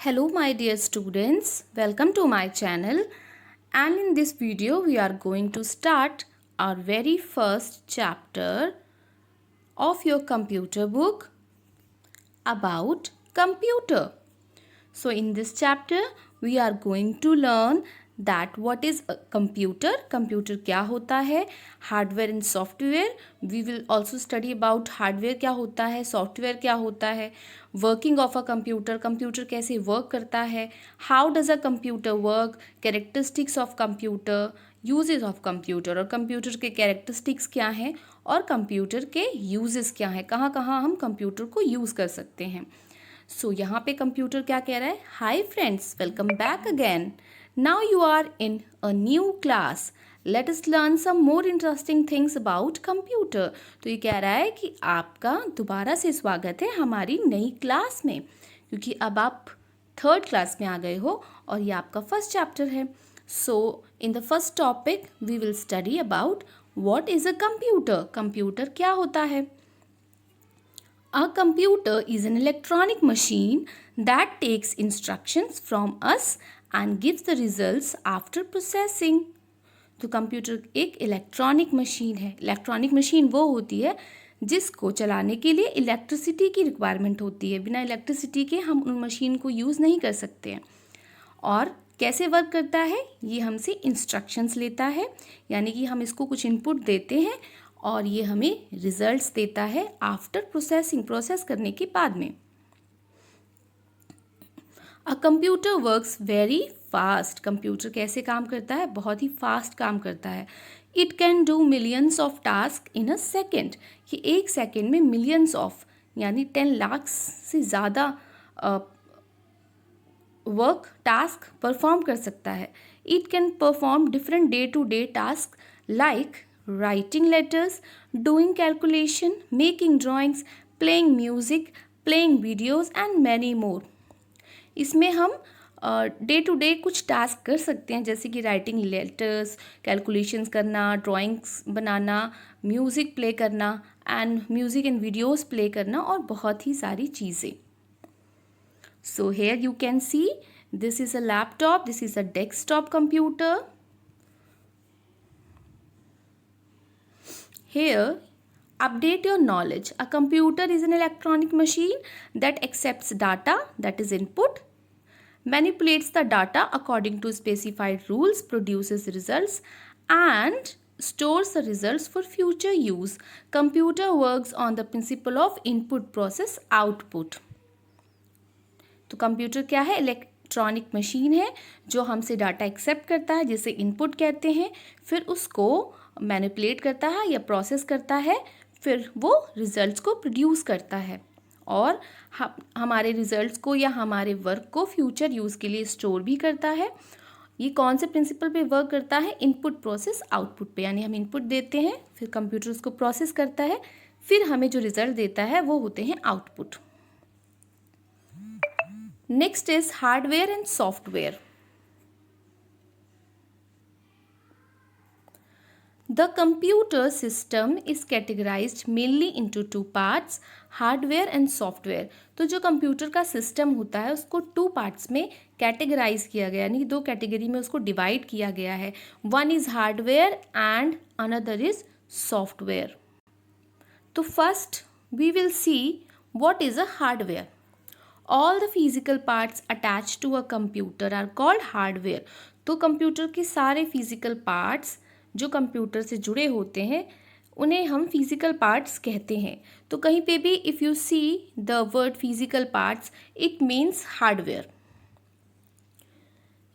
Hello my dear students, welcome to my channel, and in this video we are going to start our very first chapter of your computer book about computer. So in this chapter we are going to learn that what is a computer, computer क्या होता है, hardware and software. We will also study about hardware क्या होता है, software क्या होता है, working of a computer, computer कैसे वर्क करता है, how does a computer work, characteristics of computer, uses of computer, और कंप्यूटर के कैरेक्टरिस्टिक्स क्या हैं और कंप्यूटर के यूजेस क्या हैं, कहाँ कहाँ हम कंप्यूटर को यूज़ कर सकते हैं. सो यहाँ पे कंप्यूटर क्या कह रहा है, hi friends, welcome back again. Now you are in a new class, let us learn some more interesting things about computer. तो ये कह रहा है कि आपका दोबारा से स्वागत है हमारी नई क्लास में, क्योंकि अब आप थर्ड क्लास में आ गए हो और ये आपका फर्स्ट चैप्टर है. So in the first topic we will study about what is a computer. Computer क्या होता है. A computer is an electronic machine that takes instructions from us and gives the results after processing. तो computer एक electronic machine है. Electronic machine वो होती है जिसको चलाने के लिए इलेक्ट्रिसिटी की रिक्वायरमेंट होती है. बिना इलेक्ट्रिसिटी के हम उन मशीन को यूज़ नहीं कर सकते हैं. और कैसे वर्क करता है, ये हमसे इंस्ट्रक्शंस लेता है, यानी कि हम इसको कुछ इनपुट देते हैं और ये हमें रिजल्ट्स देता है आफ्टर प्रोसेसिंग, प्रोसेस करने के बाद में. A computer works very fast. Computer कैसे काम करता है, बहुत ही फास्ट काम करता है. It can do millions of task in a second. ये एक सेकेंड में मिलियंस ऑफ यानी 10 लाख से ज़्यादा वर्क टास्क परफॉर्म कर सकता है. It can perform different day to day task like writing letters, doing calculation, making drawings, playing music, playing videos and many more. इसमें हम डे टू डे कुछ टास्क कर सकते हैं, जैसे कि राइटिंग लेटर्स, कैलकुलेशंस करना, ड्राइंग्स बनाना, म्यूज़िक प्ले करना and music and videos play करना और बहुत ही सारी चीज़ें. So here you can see this is a laptop, this is a desktop computer. Here, update your knowledge. A computer is an electronic machine that accepts data, that is input, manipulates the data according to specified rules, produces results, and stores the results for future use. Computer works on the principle of input process output. तो computer क्या है, electronic machine है जो हमसे data accept करता है, जिसे input कहते हैं, फिर उसको मैनिपुलेट करता है या प्रोसेस करता है, फिर वो रिजल्ट्स को प्रोड्यूस करता है और हमारे रिजल्ट्स को या हमारे वर्क को फ्यूचर यूज़ के लिए स्टोर भी करता है. ये कौन से प्रिंसिपल पे वर्क करता है, इनपुट प्रोसेस आउटपुट पे. यानी हम इनपुट देते हैं, फिर कंप्यूटर उसको प्रोसेस करता है, फिर हमें जो रिजल्ट देता है वो होते हैं output. Next is hardware and software. The computer system is categorized mainly into two parts, hardware and software. तो जो कंप्यूटर का सिस्टम होता है उसको 2 पार्ट्स में कैटेगराइज किया गया, यानी 2 कैटेगरी में उसको डिवाइड किया गया है. One is hardware and another is software. तो first we will see what is a hardware. All the physical parts attached to a computer are called hardware. तो कंप्यूटर के सारे फिजिकल पार्ट्स जो कंप्यूटर से जुड़े होते हैं उन्हें हम फिजिकल पार्ट्स कहते हैं. तो कहीं पे भी if you see the word physical parts it means hardware.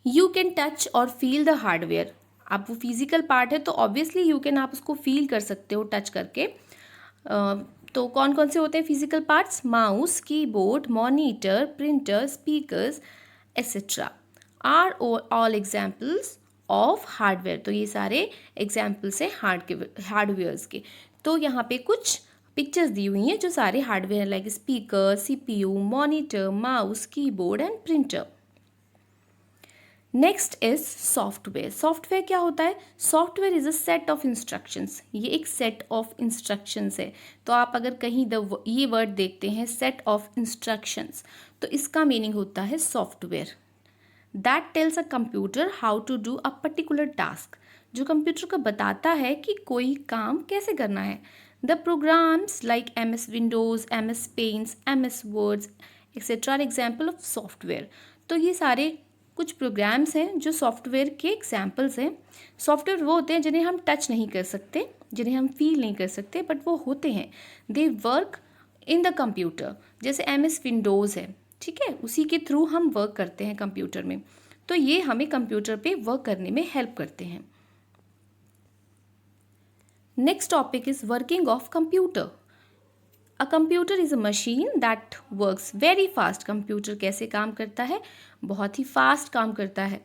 You can touch और फील द हार्डवेयर. आप वो फिजिकल पार्ट है तो ऑब्वियसली यू कैन, आप उसको फील कर सकते हो टच करके. तो कौन कौन से होते हैं physical parts, mouse, keyboard, monitor, printer, speakers etcetera are all examples of hardware. तो ये सारे एग्जाम्पल्स हैं हार्डवेयर्स के. तो यहाँ पे कुछ पिक्चर्स दी हुई हैं जो सारे hardware like speaker, CPU, monitor, mouse, keyboard and printer. Next is software. Software क्या होता है? Software is a set of instructions. ये एक सेट ऑफ इंस्ट्रक्शंस है। तो आप अगर कहीं ये वर्ड देखते हैं सेट ऑफ इंस्ट्रक्शंस, तो इसका मीनिंग होता है software. That tells a computer how to do a particular task. जो कंप्यूटर को बताता है कि कोई काम कैसे करना है। The programs like MS Windows, MS paints, MS words etcetera are example of software. तो ये सारे कुछ प्रोग्राम्स हैं जो सॉफ्टवेयर के एग्जाम्पल्स हैं। सॉफ्टवेयर वो होते हैं जिन्हें हम टच नहीं कर सकते, जिन्हें हम फील नहीं कर सकते, बट वो होते हैं। They work in the computer. जैसे MS विंडोज़ है, ठीक है, उसी के थ्रू हम वर्क करते हैं कंप्यूटर में। तो ये हमें कंप्यूटर पे वर्क करने में हेल्प करते हैं। Next topic is working of computer. A computer is a machine that works very fast. Computer कैसे काम करता है? बहुत ही फास्ट काम करता है।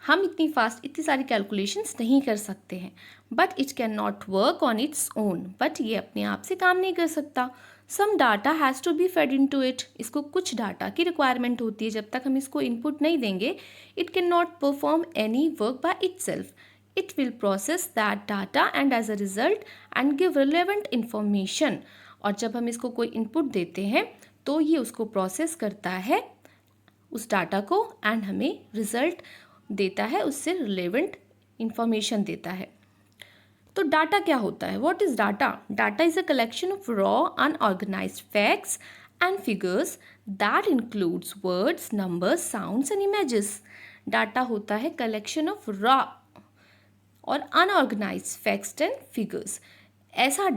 हम इतनी सारी कैलकुलेशंस नहीं कर सकते हैं। But it can not work on its own. But ये अपने आप से काम नहीं कर सकता। Some data has to be fed in to it. इसको कुछ डाटा की रिक्वायरमेंट होती है। जब तक हम इसको इनपुट नहीं देंगे, it can not perform any work by itself. It will process that data and as a result and give relevant information। और जब हम इसको कोई इनपुट देते हैं तो ये उसको प्रोसेस करता है उस डाटा को एंड हमें रिजल्ट देता है, उससे रिलेवेंट इंफॉर्मेशन देता है। तो डाटा क्या होता है? What is data? Data is a collection of raw unorganised facts and figures that includes words, numbers, sounds and images. Data होता है कलेक्शन ऑफ रॉ और अनऑर्गेनाइज्ड फैक्ट्स एंड फिगर्स। ऐसा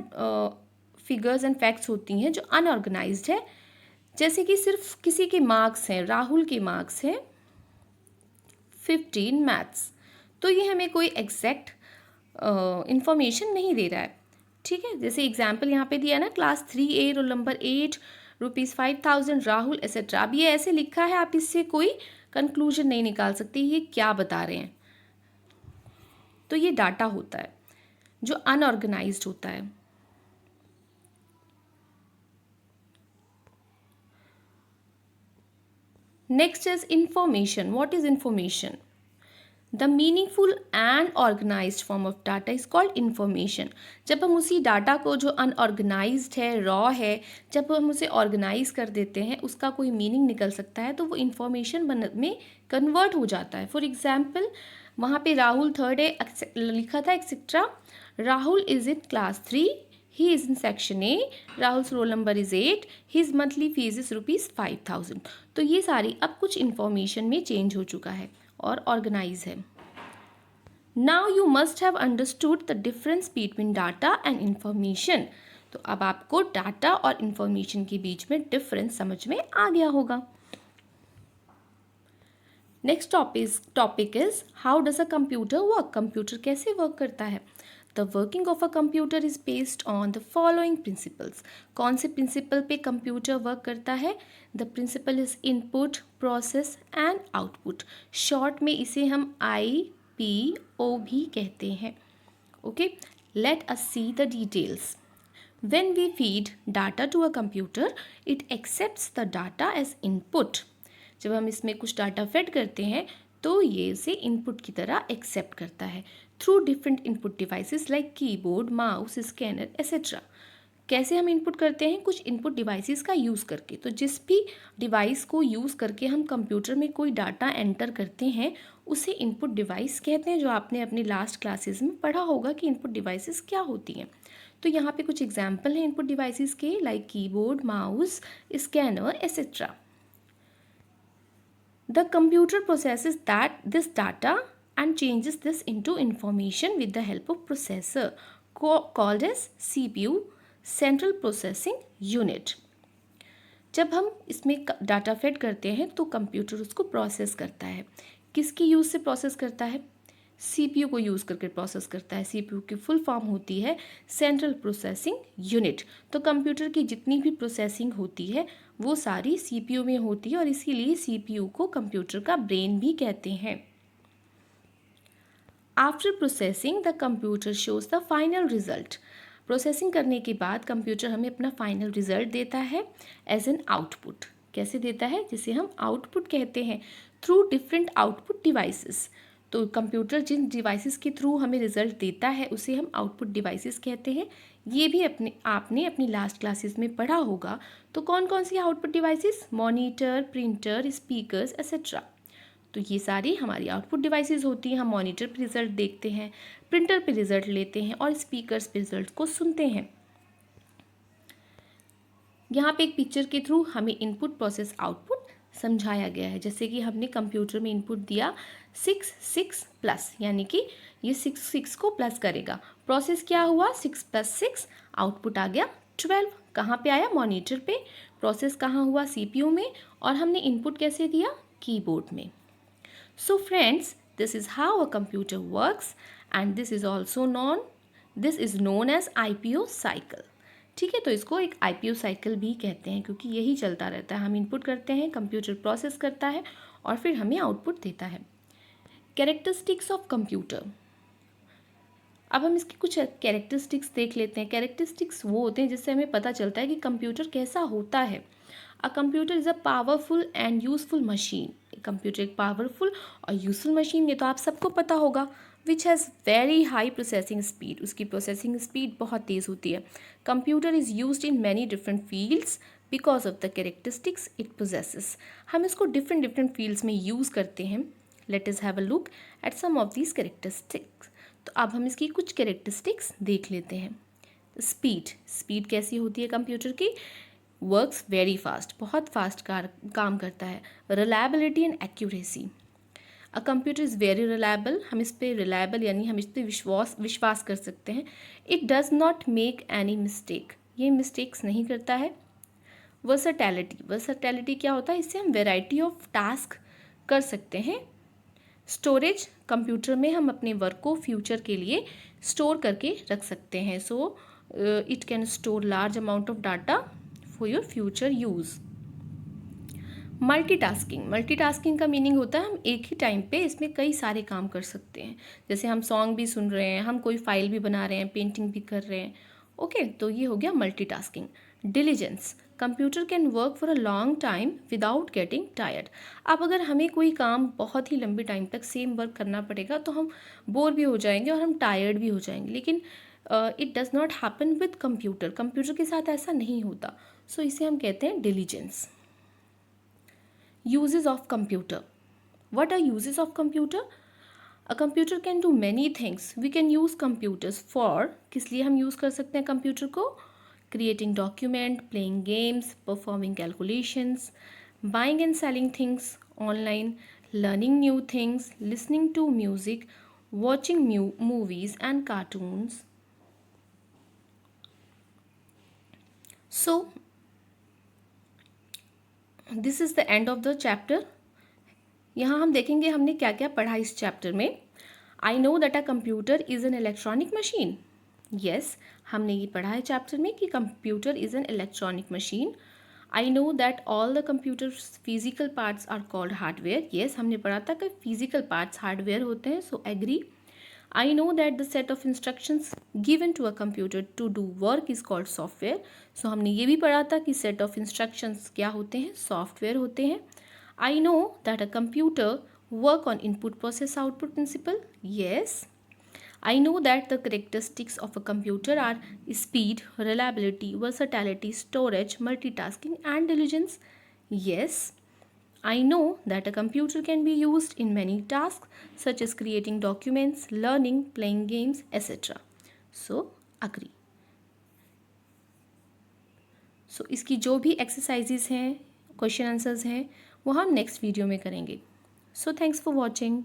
फिगर्स एंड फैक्ट्स होती हैं जो unorganised है। जैसे कि सिर्फ किसी के मार्क्स हैं, राहुल के मार्क्स हैं 15 मैथ्स, तो ये हमें कोई एग्जैक्ट इंफॉर्मेशन नहीं दे रहा है। ठीक है, जैसे एग्जाम्पल यहाँ पे दिया ना, class 3A, roll number 8, ₹5000, Rahul etcetera. अब ये ऐसे लिखा है, आप इससे कोई कंक्लूजन नहीं निकाल सकते ये क्या बता रहे हैं। तो ये डाटा होता है जो अनऑर्गेनाइज्ड होता है। Next is information. What is information? The meaningful and organised form of data is called information. जब हम उसी डाटा को जो अनऑर्गेनाइज्ड है, रॉ है, जब हम उसे ऑर्गेनाइज कर देते हैं, उसका कोई मीनिंग निकल सकता है, तो वो इंफॉर्मेशन में कन्वर्ट हो जाता है। फॉर एग्जाम्पल, वहाँ पे राहुल 3rd है लिखा था etcetera. Rahul is in class 3, he is in section A, Rahul's roll number is 8, his monthly fees is ₹5000। तो ये सारी अब कुछ इंफॉर्मेशन में चेंज हो चुका है और ऑर्गेनाइज है। Now you must have understood the difference between data and information. तो अब आपको डाटा और इंफॉर्मेशन के बीच में डिफरेंस समझ में आ गया होगा। Next topic is how does a computer work. Computer कैसे वर्क करता है? The working of a computer is based on the following principles. कौन से प्रिंसिपल पे कंप्यूटर वर्क करता है? The principle is input, process and output. Short में इसे हम IPO भी कहते हैं। Okay, let us see the details. When we feed data to a computer, it accepts the data as input। जब हम इसमें कुछ डाटा फेड करते हैं तो ये इसे इनपुट की तरह एक्सेप्ट करता है through different input devices like keyboard, mouse, scanner etcetera. कैसे हम इनपुट करते हैं? कुछ इनपुट डिवाइसेस का यूज़ करके। तो जिस भी डिवाइस को यूज़ करके हम कंप्यूटर में कोई डाटा एंटर करते हैं उसे इनपुट डिवाइस कहते हैं, जो आपने अपने लास्ट क्लासेस में पढ़ा होगा कि इनपुट डिवाइसेस क्या होती हैं। तो यहाँ पे कुछ एग्जाम्पल हैं इनपुट डिवाइसेस के, like keyboard, mouse, scanner etcetera. The computer processes this data and changes this into information with the help of processor called as CPU, Central Processing Unit। जब हम इसमें डाटा फेड करते हैं तो computer उसको process करता है। किसकी यूज़ से प्रोसेस करता है? CPU को यूज़ करके प्रोसेस करता है। CPU की फुल फॉर्म होती है सेंट्रल प्रोसेसिंग यूनिट। तो कंप्यूटर की जितनी भी प्रोसेसिंग होती है वो सारी CPU में होती है और इसीलिए CPU को कंप्यूटर का ब्रेन भी कहते हैं। After processing the computer shows the final result. Processing करने के बाद कंप्यूटर हमें अपना फाइनल रिजल्ट देता है एज एन आउटपुट। कैसे देता है, जिसे हम आउटपुट कहते हैं, थ्रू डिफरेंट आउटपुट डिवाइसेस। तो कंप्यूटर जिन डिवाइसेस के थ्रू हमें रिजल्ट देता है उसे हम आउटपुट डिवाइसेस कहते हैं। ये भी आपने अपनी लास्ट क्लासेस में पढ़ा होगा। तो कौन कौन सी output devices, monitor, printer, speakers etcetera. तो ये सारी हमारी आउटपुट डिवाइसेस होती हैं। हम मॉनिटर पे रिजल्ट देखते हैं, प्रिंटर पे रिजल्ट लेते हैं और स्पीकर्स पे रिजल्ट को सुनते हैं। यहाँ पे एक पिक्चर के थ्रू हमें इनपुट प्रोसेस आउटपुट समझाया गया है। जैसे कि हमने कंप्यूटर में इनपुट दिया 6 प्लस, यानी कि ये 6 को प्लस करेगा। प्रोसेस क्या हुआ, 6 + 6, आउटपुट आ गया 12। कहाँ पे आया, मॉनिटर पे। प्रोसेस कहाँ हुआ, CPU में। और हमने इनपुट कैसे दिया, कीबोर्ड में। So friends, this is how a computer works and this is known as IPO cycle. ठीक है, तो इसको एक IPO साइकिल भी कहते हैं क्योंकि यही चलता रहता है। हम इनपुट करते हैं, कंप्यूटर प्रोसेस करता है और फिर हमें आउटपुट देता है। Characteristics of computer. अब हम इसकी कुछ कैरेक्टरिस्टिक्स देख लेते हैं। कैरेक्टरिस्टिक्स वो होते हैं जिससे हमें पता चलता है कि कंप्यूटर कैसा होता है। A computer is a powerful and useful machine. Computer एक पावरफुल और यूजफुल मशीन, ये तो आप सबको पता होगा। Which has very high processing speed, उसकी प्रोसेसिंग स्पीड बहुत तेज़ होती है। Computer is used in many different fields because of the characteristics it possesses. हम इसको डिफरेंट फील्ड्स में यूज़ करते हैं। Let us have a look at some of these characteristics. तो अब हम इसकी कुछ कैरेक्टरिस्टिक्स देख लेते हैं। स्पीड कैसी होती है कंप्यूटर की, वर्क्स वेरी फास्ट, बहुत फास्ट काम करता है। Reliability and accuracy, a computer is very reliable, हम इस पर रिलायबल यानी हम इस पर विश्वास कर सकते हैं। It does not make any mistake, ये मिस्टेक्स नहीं करता है। वर्सटैलिटी क्या होता है, इससे हम वेराइटी ऑफ टास्क कर सकते हैं। स्टोरेज, कंप्यूटर में हम अपने वर्क को फ्यूचर के लिए स्टोर करके रख सकते हैं। So it can store large amount of data for your future use. Multitasking का मीनिंग होता है हम एक ही टाइम पे इसमें कई सारे काम कर सकते हैं। जैसे हम सॉन्ग भी सुन रहे हैं, हम कोई फाइल भी बना रहे हैं, पेंटिंग भी कर रहे हैं। ओके, तो ये हो गया multitasking. Diligence, computer can work for a long time without getting tired. अब अगर हमें कोई काम बहुत ही लंबे टाइम तक सेम वर्क करना पड़ेगा तो हम बोर भी हो जाएंगे और हम टायर्ड भी हो जाएंगे। लेकिन it does not happen with computer के साथ ऐसा नहीं होता। सो इसे हम कहते हैं diligence. Uses of computer. What are uses of computer? A computer can do many things. We can use computers for, किस लिए हम use कर सकते हैं कंप्यूटर को? Creating document, playing games, performing calculations, buying and selling things online, learning new things, listening to music, watching movies and cartoons. So this is the end of the chapter. यहाँ हम देखेंगे हमने क्या क्या पढ़ा इस चैप्टर में। I know that a computer is an electronic machine. Yes, हमने ये पढ़ा है चैप्टर में कि computer is an electronic machine. I know that all the computer physical parts are called hardware. Yes, हमने पढ़ा था कि फिजिकल पार्ट्स हार्डवेयर होते हैं। So agree. I know that the set of instructions given to a computer to do work is called software. So हमने ये भी पढ़ा था कि set of instructions क्या होते हैं, सॉफ्टवेयर होते हैं। I know that a computer work on input process output principle. Yes. I know that the characteristics of a computer are speed, reliability, versatility, storage, multitasking and diligence. Yes. I know that a computer can be used in many tasks such as creating documents, learning, playing games, etc. So, agree. So, इसकी जो भी exercises हैं, question answers हैं, वो हम next video में करेंगे। So, thanks for watching.